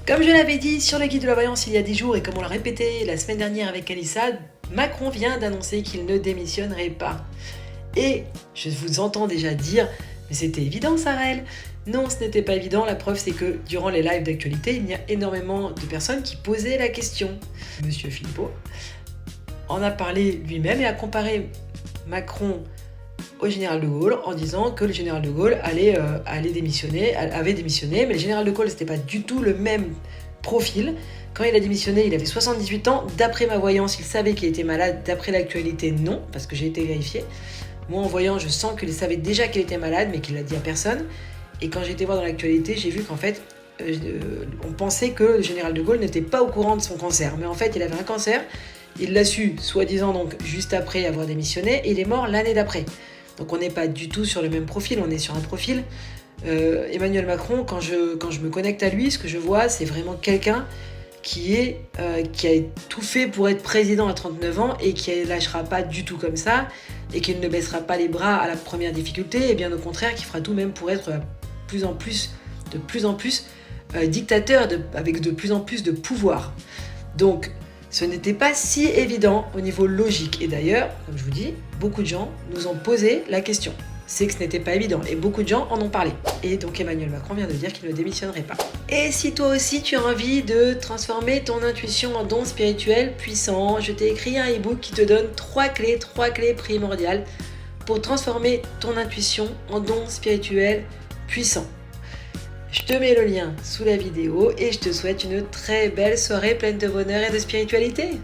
Comme je l'avais dit sur le guide de la voyance il y a 10 jours et comme on l'a répété la semaine dernière avec Alissa, Macron vient d'annoncer qu'il ne démissionnerait pas. Et je vous entends déjà dire, mais c'était évident Sarel. Non, ce n'était pas évident, la preuve c'est que durant les lives d'actualité, il y a énormément de personnes qui posaient la question. Monsieur Philippot en a parlé lui-même et a comparé Macron au général de Gaulle en disant que le général de Gaulle avait démissionné, mais le général de Gaulle c'était pas du tout le même profil. Quand il a démissionné, il avait 78 ans. D'après ma voyance, il savait qu'il était malade. D'après l'actualité, non, parce que j'ai été vérifié. Moi, en voyant, je sens qu'il savait déjà qu'il était malade, mais qu'il l'a dit à personne. Et quand j'ai été voir dans l'actualité, j'ai vu qu'en fait, on pensait que le général de Gaulle n'était pas au courant de son cancer. Mais en fait, il avait un cancer. Il l'a su, soi-disant, donc juste après avoir démissionné. Et il est mort l'année d'après. Donc on n'est pas du tout sur le même profil, on est sur un profil. Emmanuel Macron, quand je me connecte à lui, ce que je vois, c'est vraiment quelqu'un qui a tout fait pour être président à 39 ans et qui ne lâchera pas du tout comme ça et qui ne baissera pas les bras à la première difficulté, et bien au contraire, qui fera tout même pour être de plus en plus dictateur avec de plus en plus de pouvoir. Donc, ce n'était pas si évident au niveau logique. Et d'ailleurs, comme je vous dis, beaucoup de gens nous ont posé la question. C'est que ce n'était pas évident et beaucoup de gens en ont parlé. Et donc Emmanuel Macron vient de dire qu'il ne démissionnerait pas. Et si toi aussi tu as envie de transformer ton intuition en don spirituel puissant, je t'ai écrit un e-book qui te donne 3 clés primordiales pour transformer ton intuition en don spirituel puissant. Je te mets le lien sous la vidéo et je te souhaite une très belle soirée pleine de bonheur et de spiritualité.